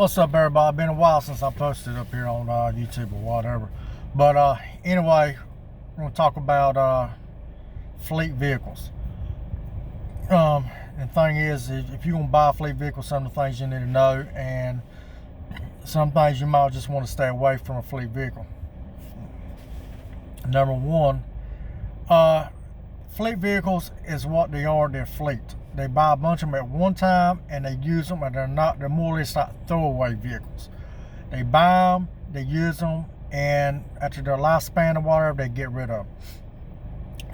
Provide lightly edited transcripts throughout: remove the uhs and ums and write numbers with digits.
What's up, everybody? Been a while since I posted up here on YouTube or whatever. But anyway, I'm going to talk about fleet vehicles. And the thing is, if you're going to buy a fleet vehicle, some of the things you need to know, and some things you might just want to stay away from a fleet vehicle. Number one, fleet vehicles is what they are. They're fleet. They buy a bunch of them at one time and they use them, and they're more or less like throwaway vehicles. They buy them, they use them, and after their lifespan or whatever, they get rid of them.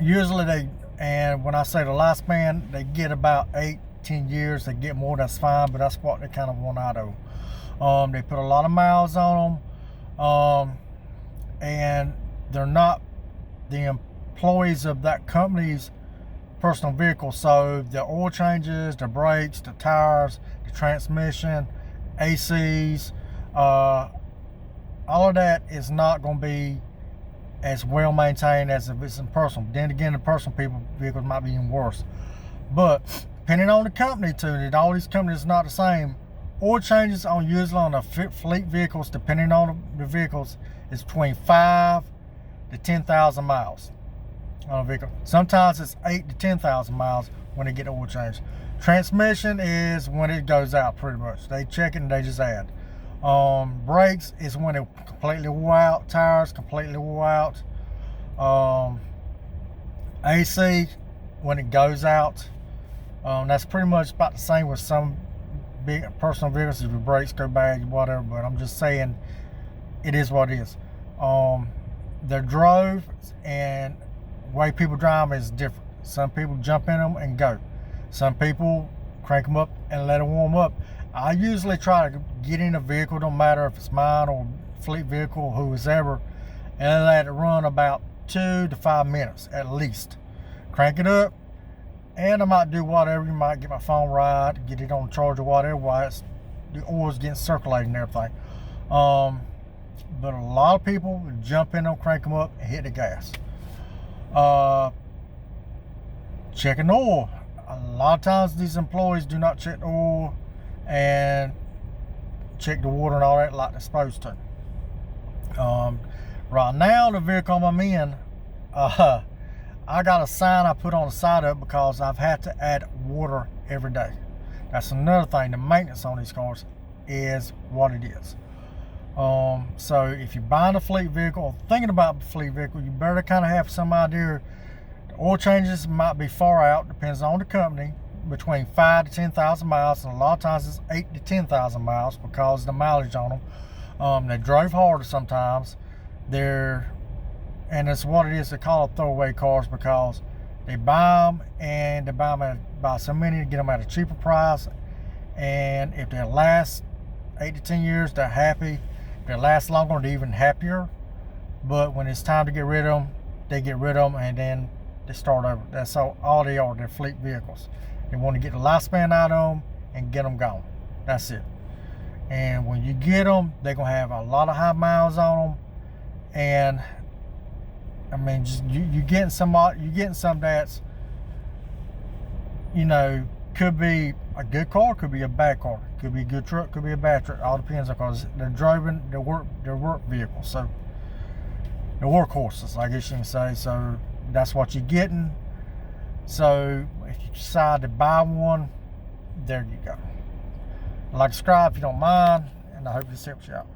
Usually and when I say the lifespan, they get about 8-10 years. They get more, that's fine, but that's what they kind of want out of them. They put a lot of miles on them, and they're not the employees of that company's personal vehicle. So the oil changes, the brakes, the tires, the transmission, ACs, all of that is not going to be as well maintained as if it's in personal. Then again, the personal vehicles might be even worse. But depending on the company too, that all these companies are not the same. Oil changes on usually on the fleet vehicles, depending on the vehicles, is between 5 to 10,000 miles on a vehicle. Sometimes it's 8 to 10,000 miles when they get the oil change. Transmission is when it goes out, pretty much. They check it and they just add. Brakes is when it completely wore out. Tires completely wore out. AC when it goes out. That's pretty much about the same with some big personal vehicles. If your brakes go bad, whatever. But I'm just saying, it is what it is. They're drove, and the way people drive is different. Some people jump in them and go. Some people crank them up and let them warm up. I usually try to get in a vehicle, don't matter if it's mine or fleet vehicle, whoever, and let it run about 2 to 5 minutes at least. Crank it up, and I might do whatever. You might get my phone right, get it on charge or whatever, while the oil's getting circulated and everything. But a lot of people jump in them, crank them up, and hit the gas. Checking the oil. A lot of times these employees do not check the oil and check the water and all that like they're supposed to. Right now, the vehicle I'm in, I got a sign I put on the side of it because I've had to add water every day. That's another thing. The maintenance on these cars is what it is. So if you're buying a fleet vehicle or thinking about a fleet vehicle, you better kind of have some idea. The oil changes might be far out, depends on the company, between 5 to 10,000 miles, and a lot of times it's 8 to 10,000 miles because of the mileage on them. They drove harder sometimes. And it's what it is. They call it throwaway cars because they buy them, and they buy so many to get them at a cheaper price. And if they last 8 to 10 years, they're happy. If they last longer, they're even happier. But when it's time to get rid of them, they get rid of them, and then they start over. That's all they are. They're fleet vehicles. They want to get the lifespan out of them and get them gone. That's it. And when you get them, they're going to have a lot of high miles on them. And I mean, just you getting some that's, could be a good car, could be a bad car, could be a good truck, could be a bad truck. All depends, because they're driving their work vehicles. So they're workhorses, I guess you can say. So that's what you're getting. So if you decide to buy one, there you go. Like, subscribe if you don't mind, and I hope this helps you out.